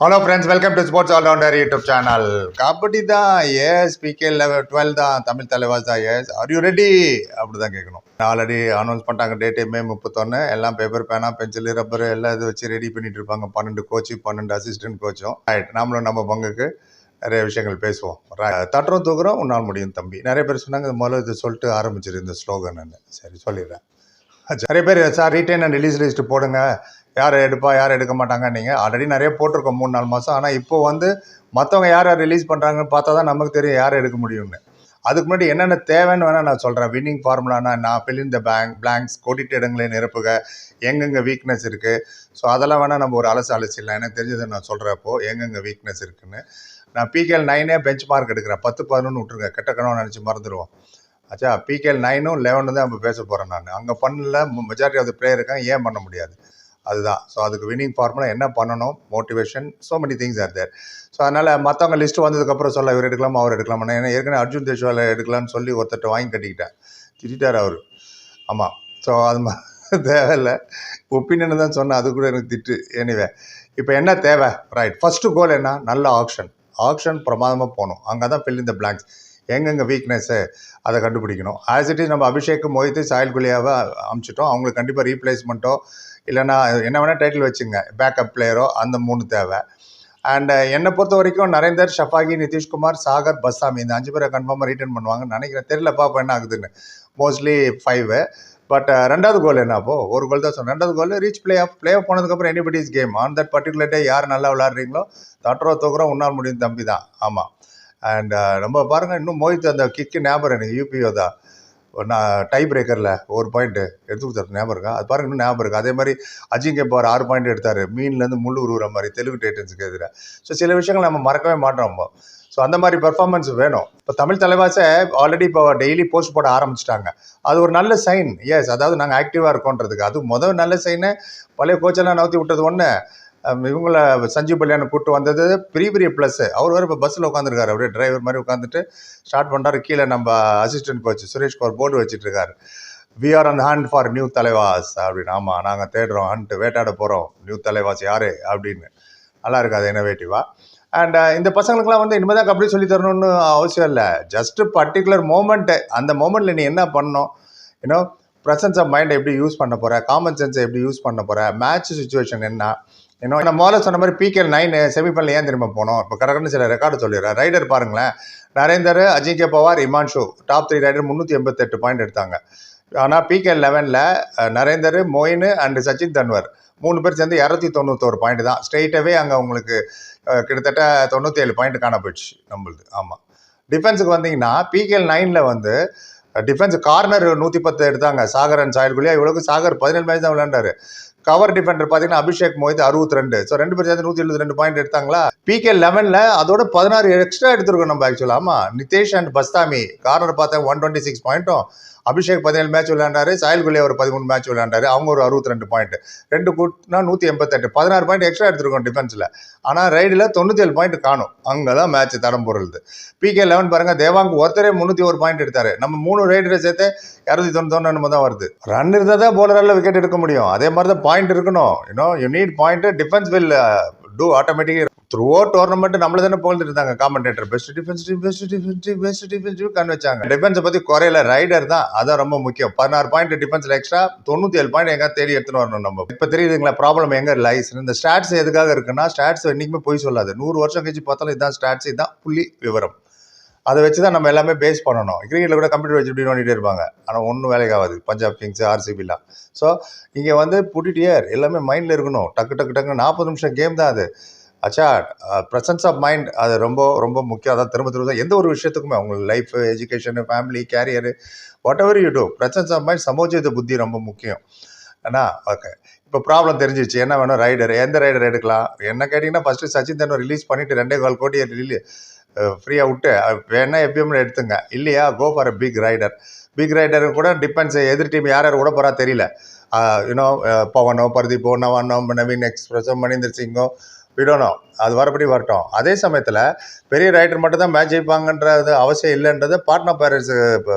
Hello friends, welcome to sports allrounder YouTube channel. Kabaddi தான் yes, PK 12 தான், தமிழ் தலைவாஸ் தான் S. Are you ready அப்படி தான் கேட்கணும். ஆல்ரெடி அனௌன்ஸ் பண்ணிட்டாங்க டேட்டு மே 31. எல்லாம் பேப்பர் பேனா பென்சில் ரப்பர் எல்லாம் இது வச்சு ரெடி பண்ணிட்டு இருப்பாங்க. 12 கோச்சு 12 அசிஸ்டன்ட் கோச்சும். ரைட், நம்மளும் நம்ம பங்குக்கு நிறைய விஷயங்கள் பேசுவோம். தட்டுறோம் தூக்குறோம், உன்னால் முடியும் தம்பி. நிறைய பேர் சொன்னாங்க முதல்ல இது சொல்லிட்டு ஆரம்பிச்சிரு இந்த ஸ்லோகன். சரி சொல்லிடுறேன். நிறைய பேர் sir retain and release list போடுங்க, யார் எடுப்பா யார் எடுக்க மாட்டாங்க. நீங்கள் ஆல்ரெடி நிறைய போட்டிருக்கோம் 3-4 மாதம். ஆனால் இப்போ வந்து மற்றவங்க யார் யார் ரிலீஸ் பண்ணுறாங்கன்னு பார்த்தா தான் நமக்கு தெரியும் யார் எடுக்க முடியும்னு. அதுக்கு முன்னாடி என்னென்ன தேவைன்னு வேணால் நான் சொல்கிறேன். வின்னிங் ஃபார்முலானா நான் ஃபில் இன் த பிளாங்க்ஸ், கோடிட்ட இடங்களை நிரப்புக, எங்கெங்கே வீக்னஸ் இருக்குது. ஸோ அதெல்லாம் வேணால் நம்ம ஒரு அலசிடலாம். எனக்கு தெரிஞ்சதை நான் சொல்கிறப்போ எங்கெங்கே வீக்னஸ் இருக்குதுன்னு. நான் பிகேஎல் 9 பெஞ்ச் மார்க் எடுக்கிறேன். 10-11 விட்டுருங்க, கெட்ட கனவு நினச்சி மறந்துடுவோம். ஆச்சா, பிகேஎல் 9 11 தான் இப்போ பேச போகிறேன். நான் அங்கே பண்ணல, மெஜாரிட்டி ஆஃப் த பிளேயர் இருக்காங்க, ஏன் பண்ண முடியாது அதுதான். ஸோ அதுக்கு வின்னிங் ஃபார்முலா என்ன பண்ணணும், motivation, so many things are there. So அதனால் மற்றவங்க லிஸ்ட்டு வந்ததுக்கப்புறம் சொல்ல இவர் எடுக்கலாமா அவர் எடுக்கலாமா. ஏன்னா ஏற்கனவே அர்ஜுன் தேஷ்வாலை எடுக்கலான்னு சொல்லி ஒருத்தட்ட வாங்கி கட்டிக்கிட்டேன், திட்டார் அவர். ஆமாம், ஸோ அது தேவையில்லை, ஒப்பீனியன் தான் சொன்னேன், அது கூட எனக்கு திட்டு. எனிவே இப்போ என்ன தேவை, ரைட். ஃபஸ்ட்டு கோல் என்ன, நல்ல ஆக்ஷன் பிரமாதமாக போகணும். அங்கே தான் ஃபில் இன் த பிளாங்க்ஸ், எங்கெங்கே வீக்னஸ்ஸு அதை கண்டுபிடிக்கணும். ஆஸ் இட் இஸ் நம்ம அபிஷேக் மோஹித் சாயில் குலியாவை அமுச்சிட்டோம். அவங்களுக்கு கண்டிப்பாக ரீப்ளேஸ்மெண்ட்டோ இல்லைனா என்ன வேணால் டைட்டில் வச்சுங்க, பேக்கப் பிளேயரோ, அந்த 3 தேவை. அண்ட் என்னை பொறுத்த வரைக்கும் நரேந்தர், ஷஃபாகி, நிதிஷ்குமார், சாகர், பஸ்ஸாமி, இந்த 5 பேரை கன்ஃபார்மாக ரிட்டர்ன் பண்ணுவாங்கன்னு நினைக்கிறேன். தெரியல, பாப்பா என்ன ஆகுதுன்னு. மோஸ்ட்லி 5. பட் ரெண்டாவது கோல் என்ன, அப்போது ஒரு கோல் தான் சொன்னேன். ரெண்டாவது கோல் ரீச் பிளே ஆஃப் போனதுக்கப்புறம் anybody's game. On that particular day யார் நல்லா விளாட்றீங்களோ தட்டுறோ தூக்குறோம், உன்னால் முடியும் தம்பி தான். ஆமாம். அண்ட் நம்ம பாருங்கள், இன்னும் மோஹித் அந்த கிக்கு ஞாபகம் எனக்கு, யூபிஓ தான் நான் டை பிரேக்கரில் ஒரு பாயிண்ட்டு எடுத்து கொடுத்தாரு, ஞாபகம் இருக்கா? அது பாருங்க, இன்னும் ஞாபகம் இருக்குது. அதே மாதிரி அஜிங்கே பார் 6 பாயிண்ட் எடுத்தார், மீன்லேருந்து முள்ளு உருவுற மாதிரி, தெலுங்கு டைட்டன்ஸுக்கு எதிராக. ஸோ சில விஷயங்கள் நம்ம மறக்கவே மாட்டோம். ஸோ அந்த மாதிரி பெர்ஃபார்மன்ஸ் வேணும். இப்போ தமிழ் தலைவாசை ஆல்ரெடி இப்போ டெய்லி போஸ்ட் போட ஆரம்பிச்சிட்டாங்க. அது ஒரு நல்ல சைன். எஸ், அதாவது நாங்கள் ஆக்டிவாக இருக்கோன்றதுக்கு. அது முதல் நல்ல சைனு. பழைய கோச்செல்லாம் நவுத்தி விட்டது ஒன்று, இவங்களை சஞ்சீவ் பல்யானை கூப்பிட்டு வந்தது பெரிய ப்ளஸ்ஸு. அவர் வேறு இப்போ பஸ்ஸில் உட்காந்துருக்காரு, அப்படியே டிரைவர் மாதிரி உட்காந்துட்டு ஸ்டார்ட் பண்ணுறாரு. கீழே நம்ம assistant coach Suresh Kaur board வச்சுட்ருக்காரு, we are on hunt for new Thalaivas அப்படின்னு. ஆமாம், நாங்கள் தேடுறோம், ஹண்ட் வேட்டாட போகிறோம், நியூ தலைவாஸ் யார் அப்படின்னு. நல்லா இருக்காது, இன்னோவேட்டிவாக. அண்ட் இந்த பசங்களுக்குலாம் வந்து இனிமேல் தான் கபடி சொல்லி தரணும்னு அவசியம் இல்லை. ஜஸ்ட்டு பர்டிகுலர் மோமெண்ட்டு, அந்த மோமெண்ட்டில் நீ என்ன பண்ணணும், ஏன்னோ ப்ரெசன்ஸ் ஆஃப் மைண்டை எப்படி யூஸ் பண்ண போகிற, காமன் சென்ஸை எப்படி யூஸ் பண்ண போகிற, மேட்ச் சுச்சுவேஷன் என்ன. இன்னும் நான் முதல்ல சொன்ன மாதிரி பிகேஎல் 9 செமிஃபைனல் ஏன் திரும்ப போனோம். இப்போ கரெக்டான சில ரெக்கார்டு சொல்லிடுறேன். ரைடர் பாருங்களேன், Narender, Ajinkya Pawar, Himanshu, top 3 raider 388 point எடுத்தாங்க. ஆனால் பிகேஎல் 11 நரேந்தர், மொயின் அண்ட் சச்சின் தன்வர் 3 பேர் சேர்ந்து 291 பாயிண்ட் தான். ஸ்ட்ரெயிட்டாகவே அங்கே உங்களுக்கு கிட்டத்தட்ட 97 பாயிண்ட் காண போயிடுச்சு நம்மளுது. ஆமாம். டிஃபென்ஸுக்கு வந்தீங்கன்னா பிகேஎல் 9 வந்து டிஃபென்ஸ் கார்னர் 110 எடுத்தாங்க, சாகர் அண்ட் சாயில் குலியா. இவ்வளோக்கு சாகர் 17 மேட்ச் தான் விளையாண்டாரு. கவர் டிஃபெண்டர் பார்த்தீங்கன்னா அபிஷேக் மோஹித் 62. ஸோ 2 பேர் சேர்ந்து 172 பாயிண்ட் எடுத்தாங்களா. பிகேஎல் 11 அதோட 16 எக்ஸ்ட்ரா எடுத்துருக்கோம் நம்ம ஆக்சுவலாக. ஆமாம், நிதேஷ் அண்ட் பஸ்தாமி கார்னர் பார்த்தா 126 பாயிண்ட்டும், அபிஷேக் 17 மேட்ச் விளையாண்டாரு, சாயில் குலியா ஒரு 13 மேட்ச் விளையாண்டாரு, அவங்க ஒரு 62 பாயிண்ட். 2 கூட்டினா 188, 16 பாயிண்ட் எக்ஸ்ட்ரா எடுத்துருக்கோம் டிஃபென்ஸில். ஆனால் ரைடில் 97 பாயிண்ட் காணும். அங்கே தான் மேட்ச் தடம் பொருளுது. பிகேஎல் 11 பாருங்கள், தேவாங்க் ஒருத்தரே 301 பாயிண்ட் எடுத்தார். நம்ம 3 ரைடரை சேர்த்து 291 நம்ம தான் வருது. ரன் இருந்தால் தான் போலரால் விக்கெட் எடுக்க முடியும். அதே மாதிரி தான் பாயிண்ட் இருக்கணும். You need point. Defence will do automatic. Through out tournament நம்மள தானே போல்ட்டு இருந்தாங்க காமெண்டேட்டர், பெஸ்ட் டிஃபென்ஸ் கண் வச்சாங்க. டிஃபென்ஸை பற்றி குறையில, ரைடர் தான், அதான் ரொம்ப முக்கியம். 16 பாயிண்ட் டிஃபென்ஸில் எக்ஸ்ட்ரா, 97 பாயிண்ட் எங்கே தேடி எடுத்துன்னு வரணும் நம்ம. இப்போ தெரியுதுங்களா ப்ராப்ளம் எங்கே லைஸ். இந்த ஸ்டாட்ஸ் எதுக்காக இருக்குன்னா, ஸ்டாட்ஸ் என்றைக்குமே போய் சொல்லாது. 100 வருஷம் கழிச்சு பார்த்தாலும் இதுதான் ஸ்டாட்ஸ், இதுதான் புள்ளி விவரம். அதை வச்சு தான் நம்ம எல்லாமே பேஸ் பண்ணணும். கிரிக்கெட்டில் கூட கம்ப்யூட்டர் வச்சு இப்படி நோண்டிகிட்டே இருப்பாங்க, ஆனால் ஒன்றும் வேலைக்கு ஆகாது. பஞ்சாப் கிங்ஸ், ஆர்சிபிலாம். ஸோ இங்கே வந்து புட்டிட்டியர் எல்லாமே மைண்டில் இருக்கணும். டக்கு 40 நிமிஷம் கேம் தான் அது. ஆச்சா, ப்ரெசன்ஸ் ஆஃப் மைண்ட் அது ரொம்ப ரொம்ப முக்கியம். அதான் திரும்ப எந்த ஒரு விஷயத்துக்குமே, உங்களுக்கு life, education, family, career, whatever you do, presence of mind, சமோஜித புத்தி ரொம்ப முக்கியம். ஏன்னா ஓகே, இப்போ ப்ராப்ளம் தெரிஞ்சிச்சு. என்ன வேணும், ரைடர், எந்த ரைடர் எடுக்கலாம் என்ன கேட்டிங்கன்னா, ஃபஸ்ட்டு சச்சின் தன்வர் ரிலீஸ் பண்ணிவிட்டு 2.25 கோடி ஃப்ரீயாக விட்டு வேணா எப்பயும் எடுத்துங்க. இல்லையா, go for a big raider கூட டிபெண்ட்ஸ். எதிர் டீம் யார் கூட போகிறா தெரியல. பவனோ, பர்தீப்போ, நவானோ, நவீன் எக்ஸ்பிரஸோ, மணிந்தர் சிங்கோ, விடணும். அது வரப்படி வரட்டும். அதே சமயத்தில் பெரிய ரைடர் மட்டும் தான் மேட்ச் ஜெயிப்பாங்கன்றது அவசியம் இல்லைன்றது பாட்னா பைரேட்ஸ்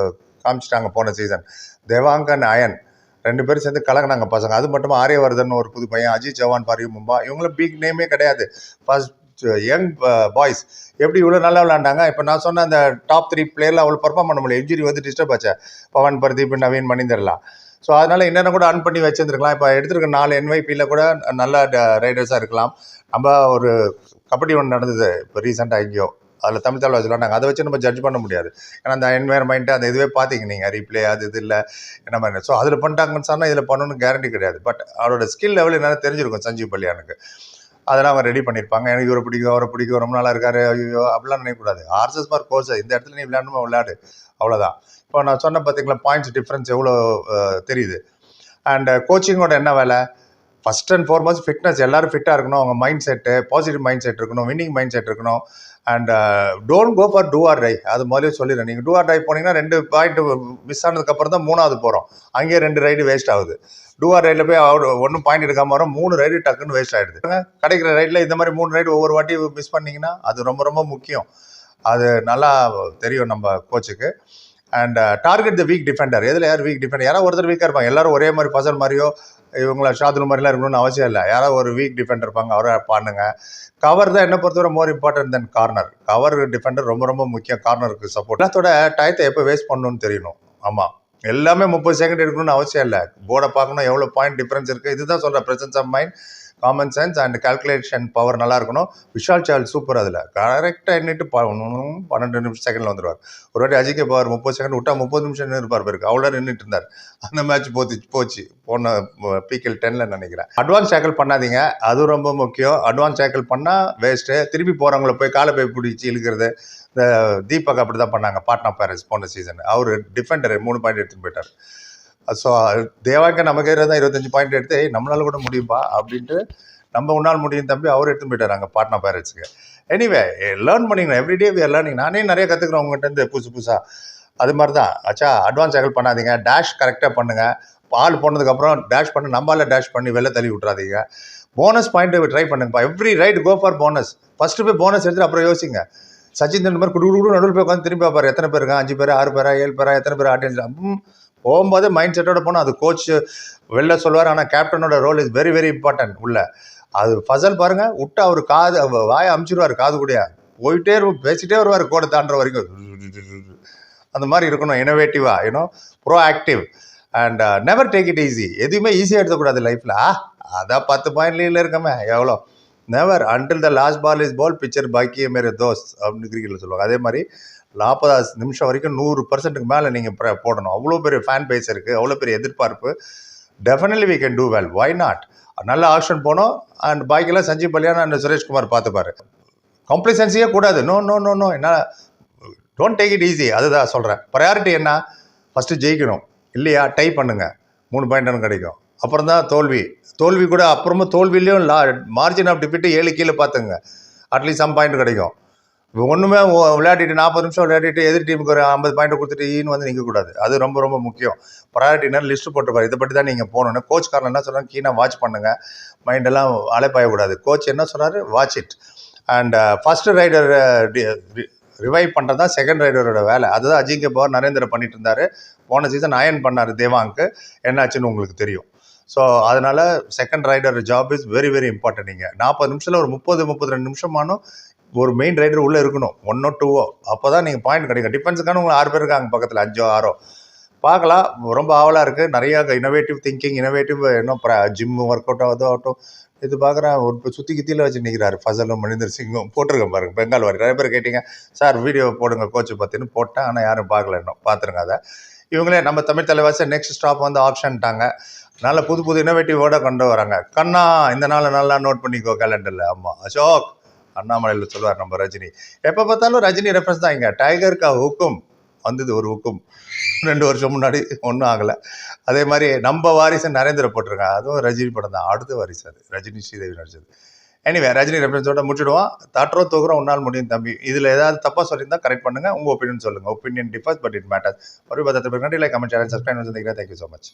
காமிச்சிட்டாங்க போன சீசன். தேவாங்க் அண்ட் அயன் 2 பேரும் சேர்ந்து கலங்கினாங்க பசங்க. அது மட்டும் ஆரியவர்தன் ஒரு புது பையன், அஜித் ஜவான் ஃபார் யூ மும்பா, இவங்களும் பிக் நேமே கிடையாது. ஃபர்ஸ்ட் யங் பாய்ஸ் எப்படி இவ்வளோ நல்லா விளாண்டாங்க. இப்போ நான் சொன்ன அந்த டாப் 3 பிளேயரில் அவ்வளோ பர்ஃபார்ம் பண்ண முடியல. இன்ஜுரி வந்து டிஸ்டர்ப் ஆச்சு. பவன், பர்தீப், நவீன், மணிந்தர்லாம். ஸோ அதனால் என்னென்ன கூட அர்ன் பண்ணி வச்சுருந்துருக்கலாம். இப்போ எடுத்துருக்க 4 NYPயில் கூட நல்ல ரைடர்ஸாக இருக்கலாம். நம்ம ஒரு கபடி ஒன்று நடந்தது இப்போ ரீசெண்டாக எங்கேயோ, அதில் தமிழ் தலைவாசி விளாண்டாங்க. அதை வச்சு நம்ம ஜட்ஜ் பண்ண முடியாது. ஏன்னா அந்த என்வைரன்மெண்ட்டு அந்த இதுவே பார்த்தீங்க நீங்கள், ரீப்ளே அது இது இல்லை என்ன மாதிரி. ஸோ அதில் பண்ணிட்டாங்கன்னு சொன்னால் இதில் பண்ணணும்னு கேரண்டி கிடையாது. பட் அவரோட ஸ்கில் லெவல் என்னென்ன தெரிஞ்சிருக்கும் சஞ்சீவ் பல்லியானுக்கு. அதெல்லாம் அவங்க ரெடி பண்ணியிருப்பாங்க. எனக்கு இவரை பிடிக்கும், அவரை பிடிக்கும், ரொம்ப நாளாக இருக்காரு, ஐயோ அப்படிலாம் நினைக்கக்கூடாது. ஆர்எஸ்எஸ் ஃபார் கோர்ஸ், இந்த இடத்துல நீ விளையாடணுமா விளையாடு, அவ்வளோதான். இப்போ நான் சொன்ன பார்த்தீங்களா பாயிண்ட்ஸ் டிஃப்ரென்ஸ் எவ்வளோ தெரியுது. அண்ட் கோச்சிங்கோட என்ன வேலை? First and foremost fitness. எல்லோரும் ஃபிட்டாக இருக்கணும். அவங்க mind set positive mind set இருக்கணும், வின்னிங் மைண்ட் செட் இருக்கணும். And don't go for do or die. அது முதலே சொல்லிடுறேன். நீங்கள் டூ ஆர் டை போனீங்கன்னா 2 பாயிண்ட் மிஸ் ஆனதுக்கப்புறம் தான் 3வது போகிறோம். அங்கேயே 2 ரைடு வேஸ்ட் ஆகுது. டூ ஆர் ரைடில் போய் ஒன்றும் பாயிண்ட் எடுக்காமல் வரோம், 3 ரைடு டக்குன்னு வேஸ்ட் ஆகிடுது. கிடைக்கிற ரைடில் இந்த மாதிரி 3 ரைடு ஒவ்வொரு வாட்டி மிஸ் பண்ணிங்கன்னா அது ரொம்ப ரொம்ப முக்கியம். அது நல்லா தெரியும் நம்ம கோச்சுக்கு. And target the weak defender. எதில் யார் வீக் டிஃபெண்டர்? யாராவது ஒருத்தர் வீக்காக இருப்பாங்க. எல்லாரும் ஒரே மாதிரி பசல் மாதிரியோ இவங்கள ஷாதுல் மாதிரிலாம் இருக்கணும்னு அவசியம் இல்லை. யாராவது ஒரு வீக் டிஃபெண்டர் இருப்பாங்க, அவரை பண்ணுங்க. கவர் தான் என்ன பொறுத்தவரை more important then corner. Cover Defender ரொம்ப ரொம்ப முக்கியம் கார்னருக்கு சப்போர்ட். எல்லாத்தோட டயத்தை எப்போ வேஸ்ட் பண்ணணும்னு தெரியணும். ஆமாம், எல்லாமே 30 செகண்ட் எடுக்கணும்னு அவசியம் இல்லை. போர்டை பார்க்கணும், எவ்வளோ பாயிண்ட் டிஃப்ரென்ஸ் இருக்குது. இதுதான் சொல்கிறேன், presence of mind, common sense and calculation power நல்லா இருக்கணும். விஷால் சால் சூப்பர். அதில் கரெக்டாக எண்ணிட்டு 12 செகண்டில் வந்துடுவார். ஒரு வாட்டி அஜிகே பவர் 30 செகண்ட் விட்டா 30 நிமிஷம் இருப்பார் பேருக்கு. அவ்வளோ நின்றுட்டு இருந்தார். அந்த மேட்ச் போச்சு போன PKL 10ல் நினைக்கிறேன். அட்வான்ஸ் டேக்கிள் பண்ணாதீங்க, அது ரொம்ப முக்கியம். அட்வான்ஸ் டேக்கிள் பண்ணால் வேஸ்ட்டு. திருப்பி போகிறவங்கள போய் காலை போய் பிடிச்சி இழுக்கிறது. இந்த தீபக் அப்படி தான் பண்ணாங்க பாட்னா பேரண்ட்ஸ் போன சீசன். அவர் டிஃபெண்டர் 3 பாயிண்ட் எடுத்துகிட்டு போயிட்டார். ஸோ தேவாங்க நமக்கு தான் 25 பாயிண்ட் எடுத்து நம்மளால கூட முடியும்பா அப்படின்ட்டு நம்ம உன்னால் முடியும் தம்பி அவர் எடுத்துன்னு போயிட்டார் அங்கே பாட்னா பேரண்ட்ஸுக்கு. எனிவே லேர்ன் பண்ணிக்கணும். Everyday we are learning. நானே நிறைய கற்றுக்குறேன் உங்கள்கிட்ட புதுசாக. அது மாதிரி தான் ஆச்சா. அட்வான்ஸ் டேக்கிள் பண்ணாதீங்க, டேஷ் கரெக்டாக பண்ணுங்கள். பால் போனதுக்கப்புறம் டேஷ் பண்ணி நம்மளால் டேஷ் பண்ணி வெளில தள்ளி விட்றாதீங்க. போனஸ் பாயிண்ட் ட்ரை பண்ணுங்கப்பா. Every raid go for bonus. First போய் போனஸ் எடுத்துட்டு அப்புறம் யோசிங்க. சச்சின் தெண்டுல்கர் குடு நடுவில் போய் உட்காந்து திரும்பி பார்ப்பார். எத்தனை பேர் இருக்காங்க, 5 பேர் 6 பேரா 7 பேரா, எத்தனை பேர் ஆடியன்ஸ். போகும்போது மைண்ட் செட்டோட போனால் அது கோச் வெளில சொல்லுவார். ஆனால் கேப்டனோட role is very very important உள்ள. அது ஃபசல் பாருங்கள், விட்டு அவர் காது வாயை அமுச்சிடுவார். காது கூடிய போயிட்டே பேசிகிட்டே வருவார் கோடை தாண்டுற வரைக்கும். அந்த மாதிரி இருக்கணும். இனோவேட்டிவாக proactive and never take it easy. எதுவுமே ஈஸியாக எடுத்துக்கூடாது லைஃப்பில். அதான் 10 பாயிண்ட் லீடில் இருக்கமே எவ்வளோ. Never until the last ball is bowled picture பாக்கியே மேரே தோஸ்த் அப்படின்னு கிரிக்கெட்டில் சொல்லுவாங்க. அதே மாதிரி 40 நிமிஷம் வரைக்கும் 100%க்கு மேலே நீங்கள் போடணும். அவ்வளோ பெரிய ஃபேன் பேஸ் இருக்குது, அவ்வளோ பெரிய எதிர்பார்ப்பு. Definitely we can do well, why not. நல்ல ஆப்ஷன் போனோம். அண்ட் பாக்கியெல்லாம் சஞ்சீவ் பல்லியான் அண்ட் சுரேஷ்குமார் பார்த்துப்பாரு. காம்ப்ளிசன்சியே கூடாது. நோ நோ நோ நோ என்ன, டோன்ட் டேக் இட் ஈஸி. அதுதான் சொல்கிறேன். ப்ரையாரிட்டி என்ன? ஃபஸ்ட்டு ஜெயிக்கணும். இல்லையா டை பண்ணுங்கள், 3 பாயிண்ட் கிடைக்கும். அப்புறம் தான் தோல்வி கூட அப்புறமா தோல்வியிலையும் மார்ஜின் ஆஃப் டிஃபிட்டு 7 கீழே பார்த்துங்க. அட்லீஸ்ட் சம் பாயிண்ட் கிடைக்கும். ஒன்றுமே விளையாடிட்டு 40 நிமிஷம் விளையாடிட்டு எதிர் டீமுக்கு ஒரு 50 பாயிண்ட் கொடுத்துட்டு வந்து நிற்கக்கூடாது. அது ரொம்ப ரொம்ப முக்கியம். ப்ரையாரிட்டினா லிஸ்ட்டு போட்டுப்பாரு. இதை பற்றி தான் நீங்கள் போகணுன்னு. கோச் காரணம் என்ன சொல்கிறாங்க, கீனாக வாட்ச் பண்ணுங்கள், மைண்டெல்லாம் அலைப்பாயக்கூடாது. கோச் என்ன சொல்கிறாரு, watch it. And first raider revive பண்ணுறது தான் செகண்ட் ரைடரோட வேலை. அதுதான் அஜிங்கே பவர் நரேந்திர பண்ணிட்டு இருந்தார். போன சீசன் அயன் பண்ணார் தேவாங்க்கு. என்னாச்சுன்னு உங்களுக்கு தெரியும். ஸோ அதனால் second raider job is very very important. நீங்கள் 40 நிமிஷத்தில் ஒரு 30-32 நிமிஷமானும் ஒரு மெயின் ரைடர் உள்ளே இருக்கணும், 1 or 2. அப்போ தான் நீங்கள் பாயிண்ட் கிடைக்கும். டிஃபென்ஸுக்கான உங்களுக்கு 6 பேர் இருக்காங்க பக்கத்தில், 5 or 6 பார்க்கலாம். ரொம்ப ஆவலாக இருக்குது. நிறையா innovative thinking, innovative gym work out ஆகட்டும். இது பார்க்குறேன் ஒரு சுற்றி கித்தியில் வச்சு நிற்கிறாரு ஃபசலும் மணிந்தர் சிங்கும். போட்டிருக்கேன் பாருங்கள், பெங்கால் வாரி. நிறைய பேர் கேட்டிங்க சார் வீடியோ போடுங்க கோச்சு பார்த்தின்னு. போட்டேன், ஆனால் யாரும் பார்க்கல இன்னும். பார்த்துருங்க அதை. இவங்களே நம்ம தமிழ் தலைவாசி நெக்ஸ்ட் ஸ்டாப் வந்து ஆப்ஷன்ட்டாங்க. நல்ல புது இனோவேட்டிவோட கொண்டு வராங்க. கண்ணா இந்த நாள் நல்லா நோட் பண்ணிக்கோ கேலண்டரில். ஆமாம், அசோக் அண்ணாமலையில் சொல்லுவார் நம்ம ரஜினி. எப்போ பார்த்தாலும் ரஜினி ரெஃபரன்ஸ் தான். இங்கே டைகருக்கா ஹுக்கும் வந்தது, ஒரு ஹுக்கும் 2 வருஷம் முன்னாடி, ஒன்றும் ஆகலை. அதே மாதிரி நம்ம வாரிசு நரேந்திர போட்டிருக்காங்க, அதுவும் ரஜினி படம் தான். அடுத்த வாரிசு அது ரஜினி ஸ்ரீதேவி நடிச்சது. எனிவே ரஜினி ரெஃபரன்ஸோட முடிச்சிடுவோம். தட்டுறோம் தூக்குறோம், உன்னால் முடியும் தம்பி. இதில் ஏதாவது தப்பாக சொல்லியிருந்தா கரெக்ட் பண்ணுங்கள். உங்கள் ஒப்பீனியன் சொல்லுங்கள். Opinion differs but it matters. ஒரு 10 பேர் நன்றி. Like comment channel subscribe. Thank you so much.